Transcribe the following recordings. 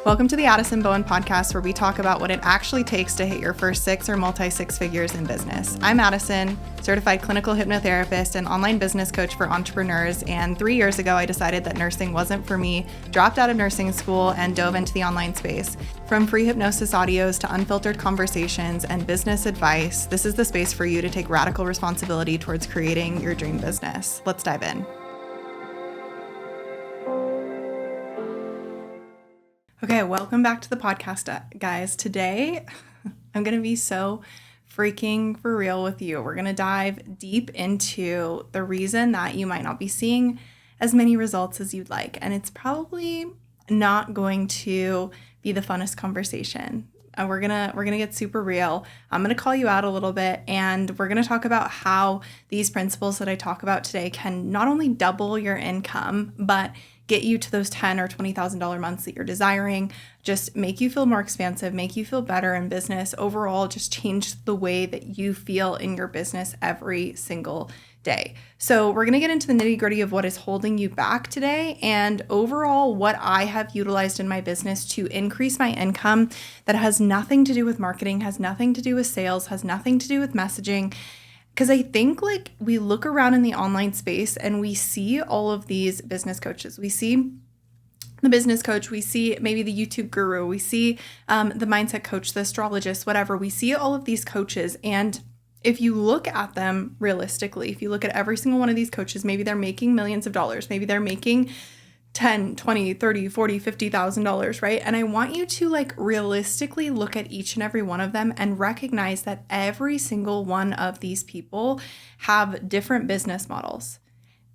Welcome to the Addison podcast, where we talk about what it actually takes to hit your first six or multi-six figures in business. I'm Addison, certified clinical hypnotherapist and online business coach for entrepreneurs. And 3 years ago, I decided that nursing wasn't for me, dropped out of nursing school, and dove into the online space. From free hypnosis audios to unfiltered conversations and business advice, this is the space for you to take radical responsibility towards creating your dream business. Let's dive in. Okay, welcome back to the podcast, guys. Today, I'm going to be so freaking for real with you. We're going to dive deep into the reason that you might not be seeing as many results as you'd like. And it's probably not going to be the funnest conversation. We're gonna get super real. I'm gonna call you out a little bit, and we're gonna talk about how these principles that I talk about today can not only double your income, but get you to those $10,000 or $20,000 months that you're desiring, just make you feel more expansive, make you feel better in business, overall just change the way that you feel in your business every single day. So we're going to get into the nitty-gritty of what is holding you back today, and overall what I have utilized in my business to increase my income that has nothing to do with marketing, has nothing to do with sales, has nothing to do with messaging. Because I think we look around in the online space and we see all of these business coaches. We see the business coach, we see maybe the YouTube guru, we see the mindset coach, the astrologist, whatever. We see all of these coaches, and if you look at them realistically, if you look at every single one of these coaches, maybe they're making millions of dollars, maybe they're making $10, $20, $30, $40, $50,000, right? And I want you to realistically look at each and every one of them and recognize that every single one of these people have different business models.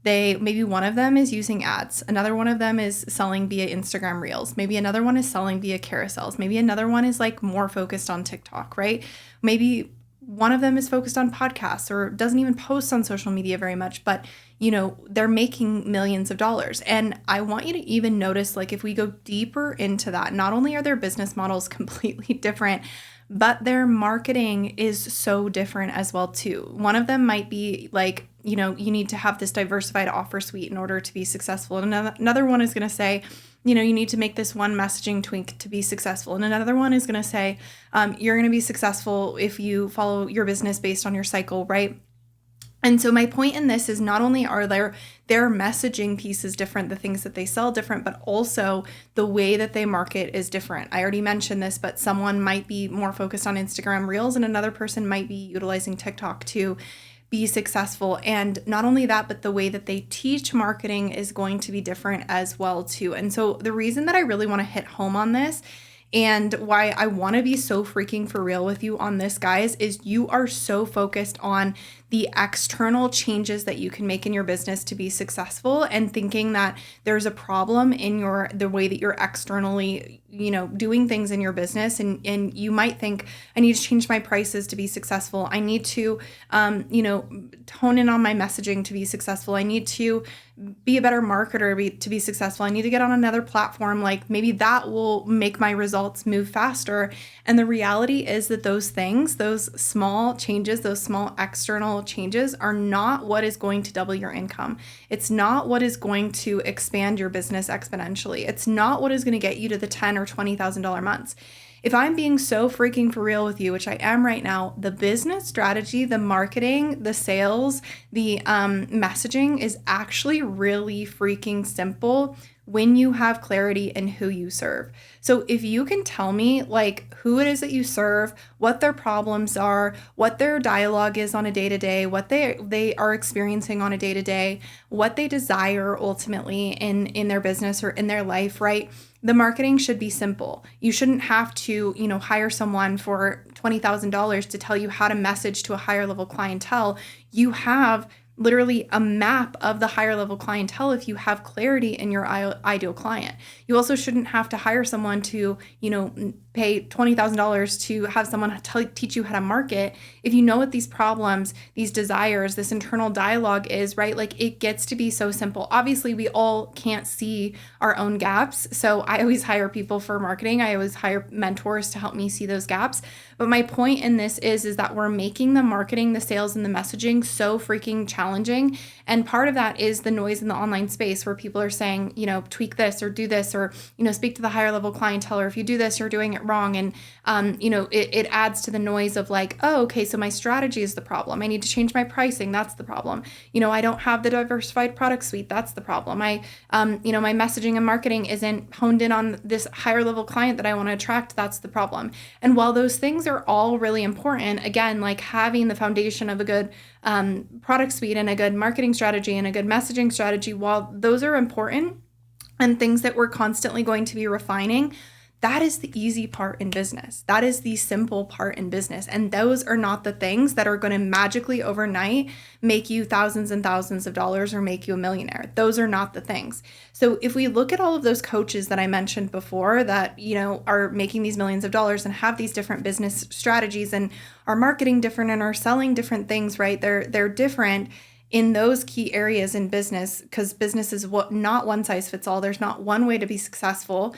Maybe one of them is using ads. Another one of them is selling via Instagram Reels. Maybe another one is selling via carousels. Maybe another one is more focused on TikTok, right? Maybe one of them is focused on podcasts or doesn't even post on social media very much, but they're making millions of dollars. And I want you to even notice, if we go deeper into that, not only are their business models completely different, but their marketing is so different as well too. One of them might be you need to have this diversified offer suite in order to be successful. And another one is going to say, you need to make this one messaging tweak to be successful. And another one is going to say, you're going to be successful if you follow your business based on your cycle, right? And so my point in this is not only are their messaging pieces different, the things that they sell different, but also the way that they market is different. I already mentioned this, but someone might be more focused on Instagram Reels and another person might be utilizing TikTok to be successful. And not only that, but the way that they teach marketing is going to be different as well too. And so the reason that I really want to hit home on this and why I want to be so freaking for real with you on this, guys, is you are so focused on the external changes that you can make in your business to be successful and thinking that there's a problem in the way that you're externally, doing things in your business. And you might think, I need to change my prices to be successful. I need to, tone in on my messaging to be successful. I need to be a better marketer to be successful. I need to get on another platform. Maybe that will make my results move faster. And the reality is that those things, those small changes, those small external changes are not what is going to double your income. It's not what is going to expand your business exponentially. It's not what is going to get you to the $10,000 or $20,000 months. If I'm being so freaking for real with you, which I am right now, the business strategy, the marketing, the sales, the messaging is actually really freaking simple when you have clarity in who you serve. So if you can tell me who it is that you serve, what their problems are, what their dialogue is on a day-to-day, what they are experiencing on a day-to-day, what they desire ultimately in their business or in their life, right? The marketing should be simple. You shouldn't have to, hire someone for $20,000 to tell you how to message to a higher level clientele. You have literally a map of the higher level clientele if you have clarity in your ideal client. You also shouldn't have to hire someone to, pay $20,000 to have someone teach you how to market. If you know what these problems, these desires, this internal dialogue is, right? Like it gets to be so simple. Obviously, we all can't see our own gaps. So I always hire people for marketing. I always hire mentors to help me see those gaps. But my point in this is that we're making the marketing, the sales, and the messaging so freaking challenging. And part of that is the noise in the online space where people are saying, tweak this or do this, or, speak to the higher level clientele, or if you do this, you're doing it wrong. And, it adds to the noise of like, oh, okay, so my strategy is the problem. I need to change my pricing. That's the problem. I don't have the diversified product suite. That's the problem. My messaging and marketing isn't honed in on this higher level client that I want to attract. That's the problem. And while those things are all really important, again, like having the foundation of a good product suite and a good marketing strategy and a good messaging strategy, while those are important and things that we're constantly going to be refining, that is the easy part in business. That is the simple part in business. And those are not the things that are going to magically overnight make you thousands and thousands of dollars or make you a millionaire. Those are not the things. So if we look at all of those coaches that I mentioned before that, are making these millions of dollars and have these different business strategies and are marketing different and are selling different things, right? They're different in those key areas in business, because business is not one size fits all. There's not one way to be successful.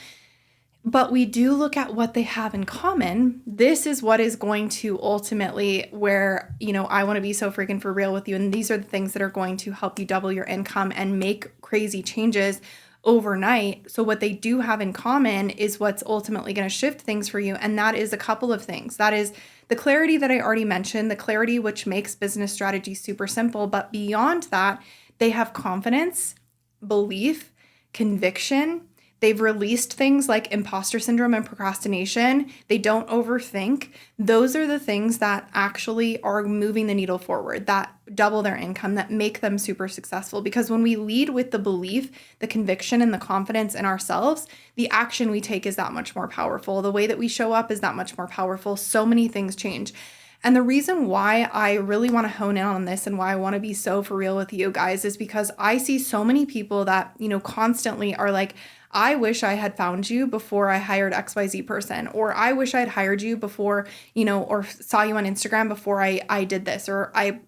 But we do look at what they have in common. This is what is going to ultimately where, I want to be so freaking for real with you. And these are the things that are going to help you double your income and make crazy changes overnight. So what they do have in common is what's ultimately going to shift things for you. And that is a couple of things. That is the clarity that I already mentioned, the clarity which makes business strategy super simple. But beyond that, they have confidence, belief, conviction. They've released things like imposter syndrome and procrastination. They don't overthink. Those are the things that actually are moving the needle forward, that double their income, that make them super successful. Because when we lead with the belief, the conviction, and the confidence in ourselves, the action we take is that much more powerful. The way that we show up is that much more powerful. So many things change. And the reason why I really want to hone in on this and why I want to be so for real with you guys is because I see so many people that, constantly are like, I wish I had found you before I hired XYZ person, or I wish I had hired you before, or saw you on Instagram before I did this, or I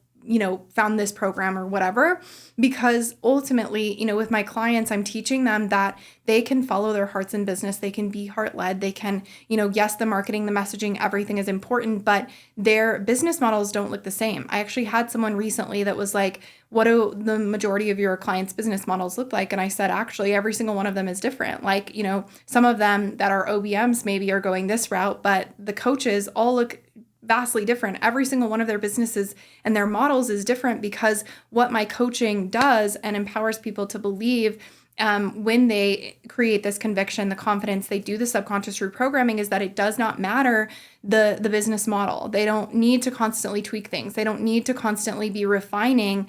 found this program or whatever. Because ultimately, with my clients, I'm teaching them that they can follow their hearts in business. They can be heart-led. They can, yes, the marketing, the messaging, everything is important, but their business models don't look the same. I actually had someone recently that was like, what do the majority of your clients' business models look like? And I said, actually, every single one of them is different. Like, some of them that are OBMs maybe are going this route, but the coaches all look vastly different. Every single one of their businesses and their models is different, because what my coaching does and empowers people to believe when they create this conviction, the confidence, they do the subconscious reprogramming, is that it does not matter the business model. They don't need to constantly tweak things. They don't need to constantly be refining.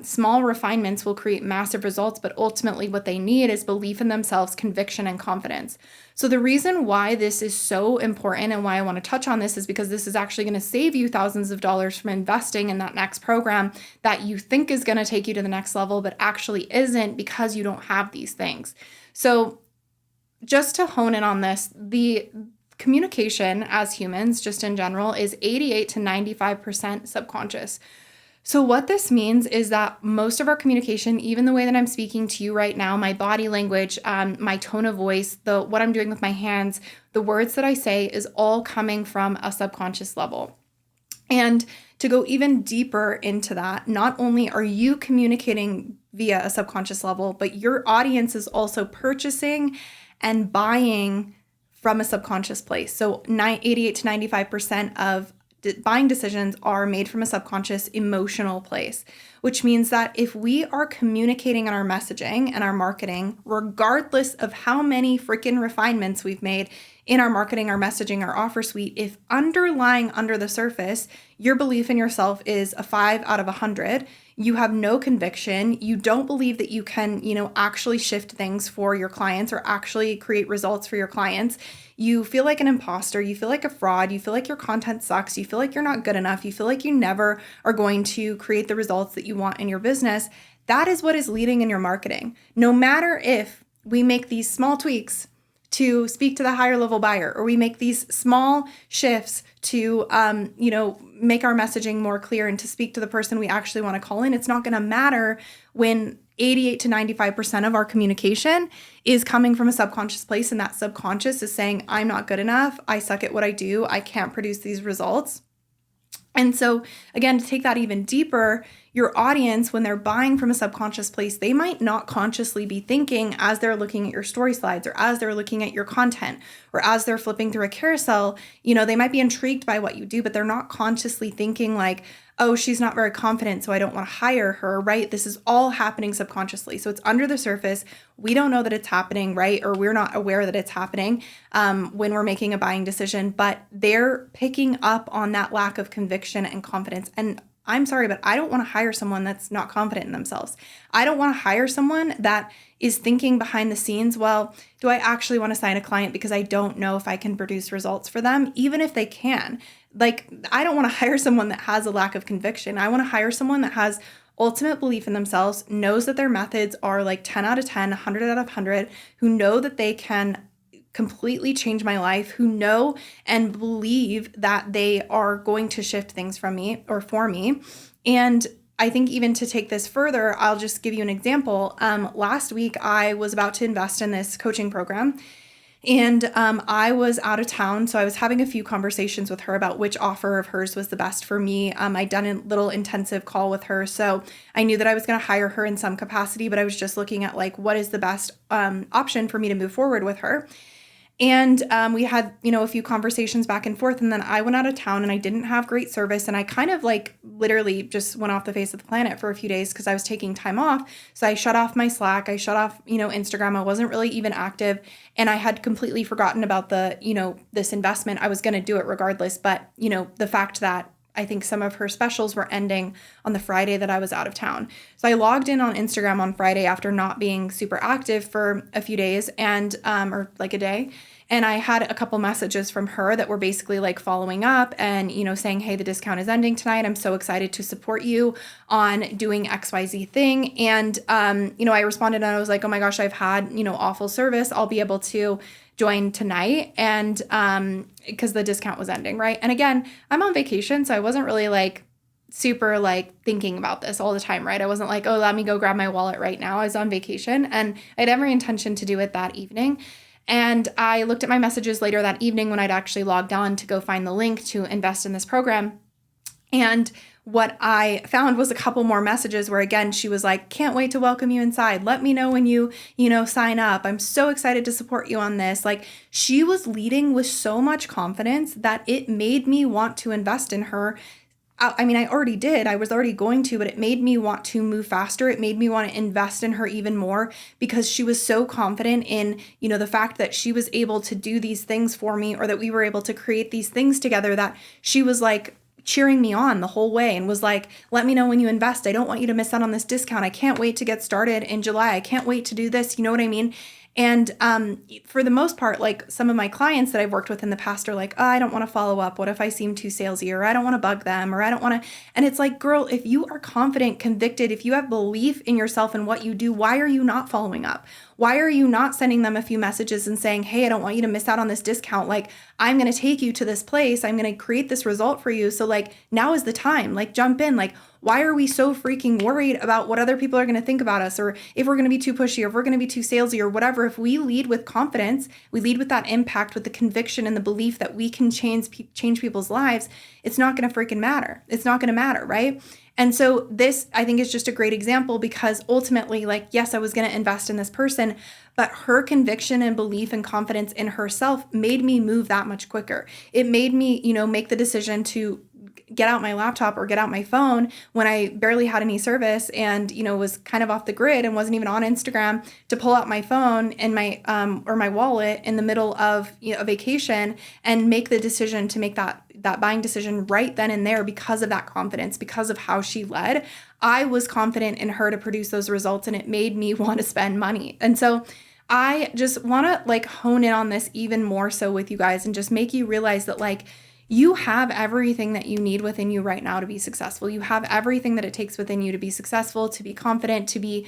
Small refinements will create massive results, but ultimately what they need is belief in themselves, conviction, and confidence. So the reason why this is so important and why I want to touch on this is because this is actually going to save you thousands of dollars from investing in that next program that you think is going to take you to the next level, but actually isn't, because you don't have these things. So just to hone in on this, the communication as humans, just in general, is 88 to 95% subconscious. So what this means is that most of our communication, even the way that I'm speaking to you right now, my body language, my tone of voice, what I'm doing with my hands, the words that I say, is all coming from a subconscious level. And to go even deeper into that, not only are you communicating via a subconscious level, but your audience is also purchasing and buying from a subconscious place. So 88 to 95% of buying decisions are made from a subconscious emotional place, which means that if we are communicating in our messaging and our marketing, regardless of how many freaking refinements we've made in our marketing, our messaging, our offer suite, if underlying under the surface, your belief in yourself is a 5 out of 100, you have no conviction, you don't believe that you can, actually shift things for your clients or actually create results for your clients, you feel like an imposter, you feel like a fraud, you feel like your content sucks, you feel like you're not good enough, you feel like you never are going to create the results that you want in your business, that is what is leading in your marketing. No matter if we make these small tweaks to speak to the higher level buyer, or we make these small shifts to, make our messaging more clear and to speak to the person we actually want to call in, it's not going to matter when 88 to 95% of our communication is coming from a subconscious place. And that subconscious is saying, I'm not good enough. I suck at what I do. I can't produce these results. And so again, to take that even deeper, your audience, when they're buying from a subconscious place, they might not consciously be thinking as they're looking at your story slides or as they're looking at your content or as they're flipping through a carousel, they might be intrigued by what you do, but they're not consciously thinking like, oh, she's not very confident, so I don't want to hire her, right? This is all happening subconsciously. So it's under the surface. We don't know that it's happening, right? Or we're not aware that it's happening when we're making a buying decision, but they're picking up on that lack of conviction and confidence. And I'm sorry, but I don't want to hire someone that's not confident in themselves. I don't want to hire someone that is thinking behind the scenes, well, do I actually want to sign a client because I don't know if I can produce results for them, even if they can. Like, I don't want to hire someone that has a lack of conviction. I want to hire someone that has ultimate belief in themselves, knows that their methods are like 10 out of 10, 100 out of 100, who know that they can completely change my life, who know and believe that they are going to shift things from me or for me. And I think even to take this further, I'll just give you an example. Last week, I was about to invest in this coaching program, and I was out of town. So I was having a few conversations with her about which offer of hers was the best for me. I'd done a little intensive call with her. So I knew that I was going to hire her in some capacity, but I was just looking at like, what is the best option for me to move forward with her? And we had, a few conversations back and forth. And then I went out of town and I didn't have great service. And I kind of like literally just went off the face of the planet for a few days because I was taking time off. So I shut off my Slack. I shut off, Instagram. I wasn't really even active. And I had completely forgotten about the, this investment. I was going to do it regardless. But, the fact that I think some of her specials were ending on the Friday that I was out of town. So I logged in on Instagram on Friday after not being super active for a few days or like a day. And I had a couple messages from her that were basically like following up and, saying, hey, the discount is ending tonight. I'm so excited to support you on doing XYZ thing. And, I responded and I was like, oh my gosh, I've had, awful service. I'll be able to join tonight. And because the discount was ending, right? And again, I'm on vacation, so I wasn't really like super like thinking about this all the time, right? I wasn't like, oh, let me go grab my wallet right now. I was on vacation and I had every intention to do it that evening. And I looked at my messages later that evening when I'd actually logged on to go find the link to invest in this program. And what I found was a couple more messages where, again, she was like, can't wait to welcome you inside. Let me know when you sign up. I'm so excited to support you on this. Like, she was leading with so much confidence that it made me want to invest in her. I mean, I already did. I was already going to, but it made me want to move faster. It made me want to invest in her even more because she was so confident in, the fact that she was able to do these things for me, or that we were able to create these things together, that she was like cheering me on the whole way and was like, let me know when you invest. I don't want you to miss out on this discount. I can't wait to get started in July. I can't wait to do this. You know what I mean? And for the most part, like some of my clients that I've worked with in the past are like, oh, I don't want to follow up. What if I seem too salesy, or I don't want to bug them, or I don't want to. And it's like, girl, if you are confident, convicted, if you have belief in yourself and what you do, why are you not following up? Why are you not sending them a few messages and saying, hey, I don't want you to miss out on this discount. Like, I'm going to take you to this place. I'm going to create this result for you. So like, now is the time, like jump in. Like, why are we so freaking worried about what other people are going to think about us, or if we're going to be too pushy, or if we're going to be too salesy or whatever? If we lead with confidence, we lead with that impact, with the conviction and the belief that we can change people's lives, it's not going to freaking matter. It's not going to matter, right? And so this, I think, is just a great example because ultimately, like, yes, I was going to invest in this person, but her conviction and belief and confidence in herself made me move that much quicker. It made me, make the decision to get out my laptop or get out my phone when I barely had any service and, was kind of off the grid and wasn't even on Instagram, to pull out my phone and my, or my wallet in the middle of a vacation and make the decision to make that buying decision right then and there because of that confidence, because of how she led. I was confident in her to produce those results, and it made me want to spend money. And so I just want to like hone in on this even more so with you guys and just make you realize that, like, you have everything that you need within you right now to be successful. You have everything that it takes within you to be successful, to be confident, to be,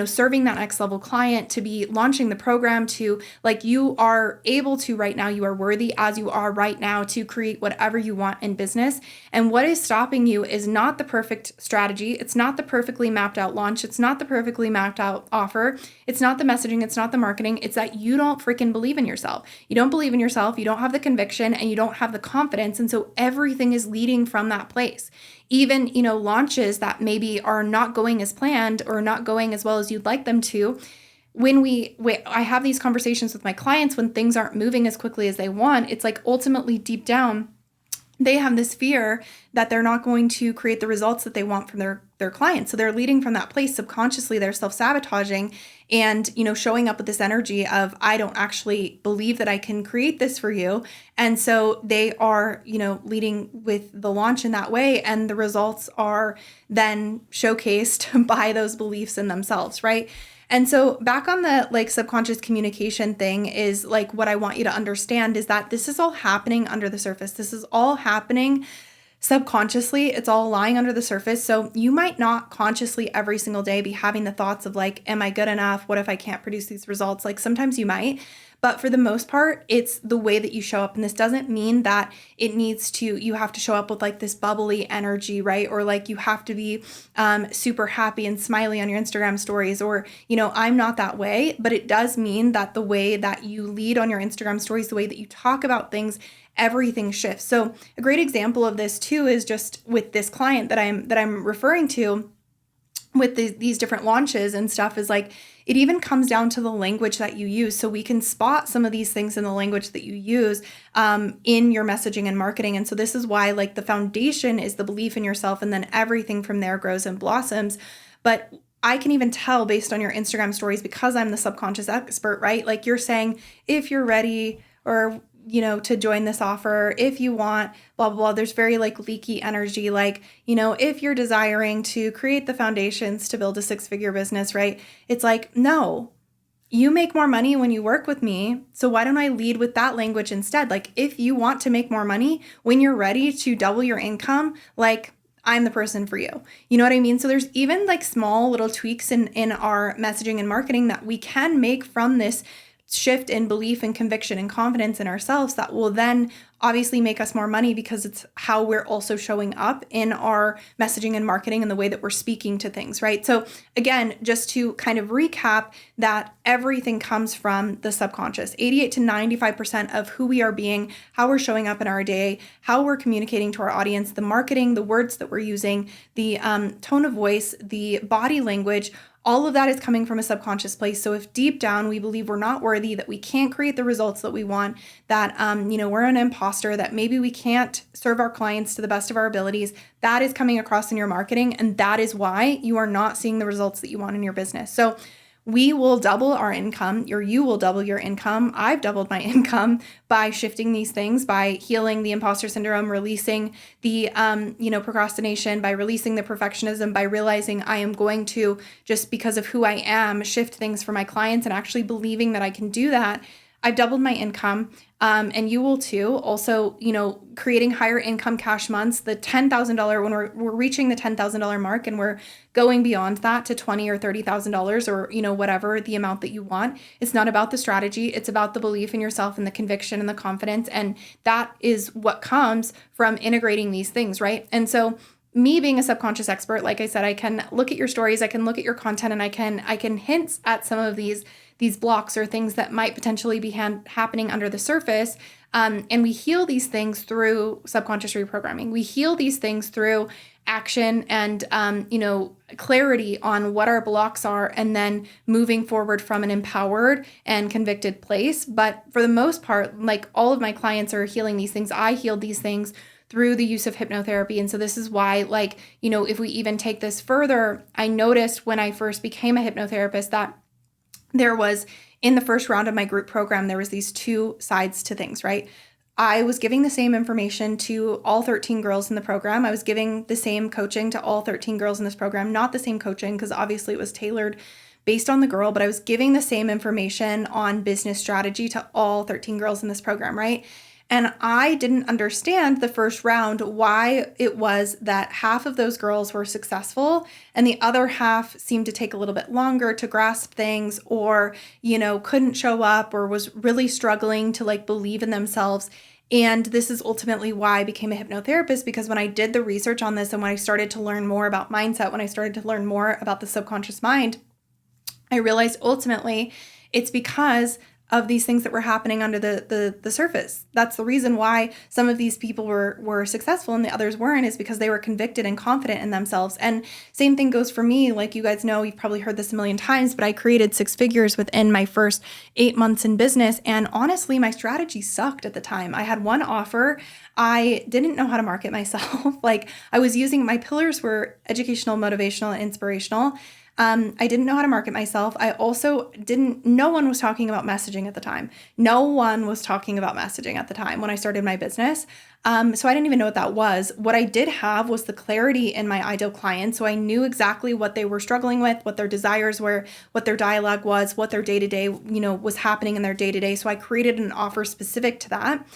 serving that next level client, to be launching the program, to like, you are able to right now, you are worthy as you are right now to create whatever you want in business. And what is stopping you is not the perfect strategy. It's not the perfectly mapped out launch. It's not the perfectly mapped out offer. It's not the messaging. It's not the marketing. It's that you don't freaking believe in yourself. You don't believe in yourself. You don't have the conviction and you don't have the confidence. And so everything is leading from that place. Even, launches that maybe are not going as planned or not going as well as you'd like them to. When I have these conversations with my clients, when things aren't moving as quickly as they want, it's like ultimately deep down, they have this fear that they're not going to create the results that they want from their clients. So they're leading from that place. Subconsciously, they're self-sabotaging and, showing up with this energy of, I don't actually believe that I can create this for you. And so they are, leading with the launch in that way. And the results are then showcased by those beliefs in themselves, right? And so back on the subconscious communication thing is what I want you to understand is that this is all happening under the surface. This is all happening subconsciously. It's all lying under the surface. So you might not consciously every single day be having the thoughts of am I good enough? What if I can't produce these results? Sometimes you might, but for the most part, it's the way that you show up. And this doesn't mean that you have to show up with this bubbly energy, right? Or you have to be super happy and smiley on your Instagram stories, or, I'm not that way, but it does mean that the way that you lead on your Instagram stories, the way that you talk about things, everything shifts. So a great example of this too is just with this client that I'm referring to with these different launches and stuff is it even comes down to the language that you use. So we can spot some of these things in the language that you use in your messaging and marketing. And so this is why the foundation is the belief in yourself, and then everything from there grows and blossoms. But I can even tell based on your Instagram stories, because I'm the subconscious expert, right? You're saying, if you're ready or to join this offer, if you want, blah, blah, blah. There's very leaky energy, if you're desiring to create the foundations to build a 6-figure business, right? It's no, you make more money when you work with me. So why don't I lead with that language instead? If you want to make more money when you're ready to double your income, I'm the person for you. You know what I mean? So there's even small little tweaks in our messaging and marketing that we can make from this shift in belief and conviction and confidence in ourselves that will then obviously make us more money, because it's how we're also showing up in our messaging and marketing and the way that we're speaking to things, right? So again, just to kind of recap, that everything comes from the subconscious. 88 to 95% of who we are being, how we're showing up in our day, how we're communicating to our audience, the marketing, the words that we're using, the tone of voice, the body language, all of that is coming from a subconscious place. So if deep down we believe we're not worthy, that we can't create the results that we want, that we're an imposter, that maybe we can't serve our clients to the best of our abilities, that is coming across in your marketing, and that is why you are not seeing the results that you want in your business. So we will double our income, or you will double your income. I've doubled my income by shifting these things, by healing the imposter syndrome, releasing the, procrastination, by releasing the perfectionism, by realizing I am going to, just because of who I am, shift things for my clients, and actually believing that I can do that. I've doubled my income, and you will too. Also, creating higher income cash months, the $10,000, when we're reaching the $10,000 mark and we're going beyond that to $20,000 or $30,000 or, whatever the amount that you want. It's not about the strategy. It's about the belief in yourself and the conviction and the confidence. And that is what comes from integrating these things, right? And so me being a subconscious expert, like I said, I can look at your stories, I can look at your content, and I can hint at some of these blocks or things that might potentially be happening under the surface. And we heal these things through subconscious reprogramming. We heal these things through action and, clarity on what our blocks are, and then moving forward from an empowered and convicted place. But for the most part, all of my clients are healing these things. I healed these things through the use of hypnotherapy. And so this is why, if we even take this further, I noticed when I first became a hypnotherapist that there was, in the first round of my group program, there was these two sides to things, right? I was giving the same information to all 13 girls in the program. I was giving the same coaching to all 13 girls in this program, not the same coaching, because obviously it was tailored based on the girl, but I was giving the same information on business strategy to all 13 girls in this program, right? And I didn't understand the first round why it was that half of those girls were successful and the other half seemed to take a little bit longer to grasp things, or, couldn't show up, or was really struggling to like believe in themselves. And this is ultimately why I became a hypnotherapist, because when I did the research on this and when I started to learn more about mindset, when I started to learn more about the subconscious mind, I realized ultimately it's because of these things that were happening under the surface. That's the reason why some of these people were successful and the others weren't, is because they were convicted and confident in themselves. And same thing goes for me. Like, you guys know, you've probably heard this a million times, but I created 6 figures within my first 8 months in business. And honestly, my strategy sucked at the time. I had one offer. I didn't know how to market myself. Like, I was using, my pillars were educational, motivational, and inspirational. I didn't know how to market myself. I also no one was talking about messaging at the time. No one was talking about messaging at the time when I started my business. So I didn't even know what that was. What I did have was the clarity in my ideal client. So I knew exactly what they were struggling with, what their desires were, what their dialogue was, what their day-to-day, was happening in their day-to-day. So I created an offer specific to that.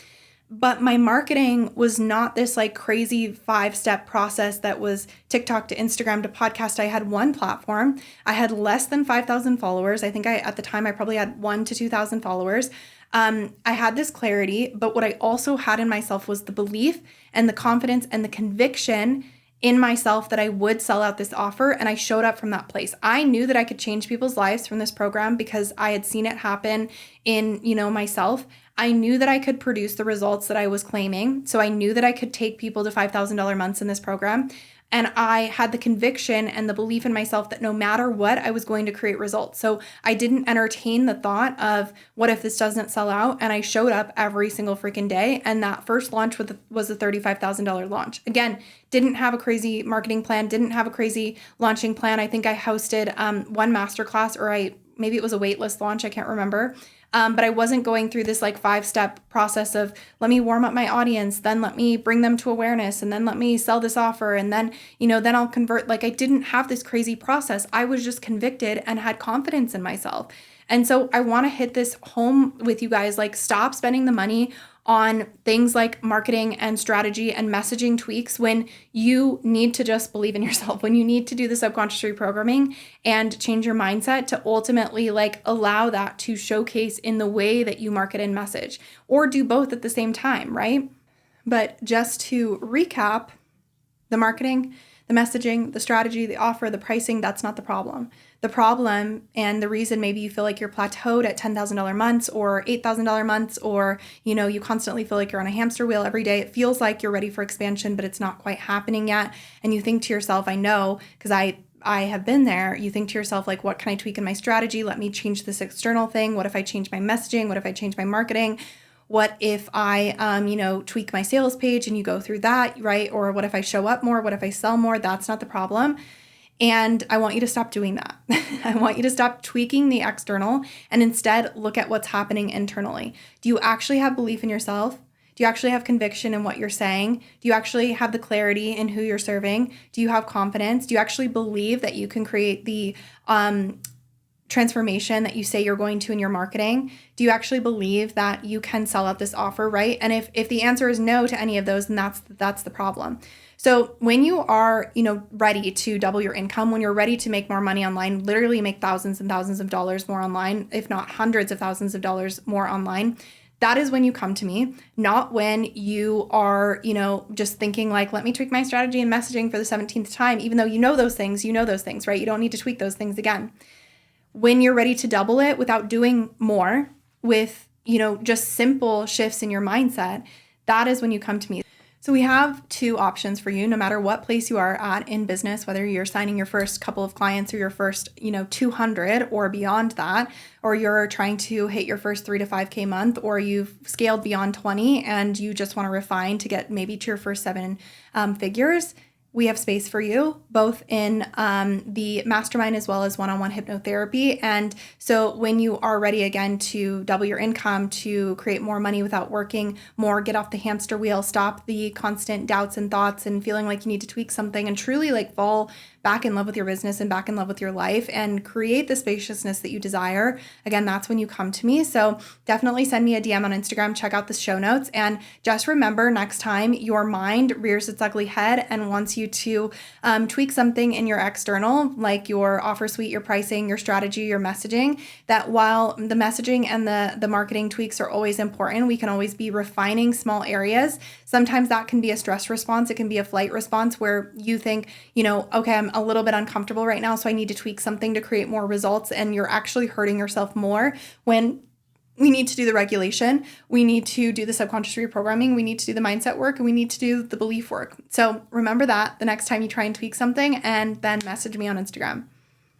But my marketing was not this like crazy 5-step process that was TikTok to Instagram to podcast. I had one platform. I had less than 5,000 followers. I think at the time I probably had 1,000 to 2,000 followers. I had this clarity, but what I also had in myself was the belief and the confidence and the conviction in myself that I would sell out this offer. And I showed up from that place. I knew that I could change people's lives from this program because I had seen it happen in, myself. I knew that I could produce the results that I was claiming. So I knew that I could take people to $5,000 months in this program. And I had the conviction and the belief in myself that no matter what, I was going to create results. So I didn't entertain the thought of what if this doesn't sell out? And I showed up every single freaking day. And that first launch was a $35,000 launch. Again, didn't have a crazy marketing plan, didn't have a crazy launching plan. I think I hosted one masterclass, or maybe it was a waitlist launch. I can't remember. But I wasn't going through this like 5-step process of let me warm up my audience, then let me bring them to awareness, and then let me sell this offer, and then, then I'll convert. Like, I didn't have this crazy process. I was just convicted and had confidence in myself. And so I want to hit this home with you guys, like, stop spending the money on things like marketing and strategy and messaging tweaks when you need to just believe in yourself, when you need to do the subconscious reprogramming and change your mindset to ultimately like allow that to showcase in the way that you market and message, or do both at the same time, right? But just to recap, the marketing, the messaging, the strategy, the offer, the pricing, that's not the problem. The problem, and the reason maybe you feel like you're plateaued at $10,000 months or $8,000 months, or, you constantly feel like you're on a hamster wheel every day. It feels like you're ready for expansion, but it's not quite happening yet. And you think to yourself, I know, because I have been there. You think to yourself, like, what can I tweak in my strategy? Let me change this external thing. What if I change my messaging? What if I change my marketing? What if I, tweak my sales page, and you go through that, right? Or what if I show up more? What if I sell more? That's not the problem. And I want you to stop doing that. I want you to stop tweaking the external and instead look at what's happening internally. Do you actually have belief in yourself? Do you actually have conviction in what you're saying? Do you actually have the clarity in who you're serving? Do you have confidence? Do you actually believe that you can create the transformation that you say you're going to in your marketing? Do you actually believe that you can sell out this offer, right? And if the answer is no to any of those, then that's the problem. So when you are, ready to double your income, when you're ready to make more money online, literally make thousands and thousands of dollars more online, if not hundreds of thousands of dollars more online, that is when you come to me, not when you are, just thinking like, let me tweak my strategy and messaging for the 17th time, even though you know those things, right? You don't need to tweak those things again. When you're ready to double it without doing more, with, just simple shifts in your mindset, that is when you come to me. So we have 2 options for you, no matter what place you are at in business, whether you're signing your first couple of clients or your first, 200 or beyond that, or you're trying to hit your first 3 to 5K month, or you've scaled beyond 20 and you just want to refine to get maybe to your first 7 figures. We have space for you, both in the mastermind as well as one-on-one hypnotherapy. And so when you are ready again to double your income, to create more money without working more, get off the hamster wheel, stop the constant doubts and thoughts and feeling like you need to tweak something, and truly like fall back in love with your business and back in love with your life and create the spaciousness that you desire, again, that's when you come to me. So definitely send me a DM on Instagram, check out the show notes. And just remember, next time your mind rears its ugly head and wants you to tweak something in your external, like your offer suite, your pricing, your strategy, your messaging, that while the messaging and the marketing tweaks are always important, we can always be refining small areas. Sometimes that can be a stress response. It can be a flight response where you think, okay, I'm a little bit uncomfortable right now, so I need to tweak something to create more results. And you're actually hurting yourself more when we need to do the regulation. We need to do the subconscious reprogramming. We need to do the mindset work, and we need to do the belief work. So remember that the next time you try and tweak something, and then message me on Instagram.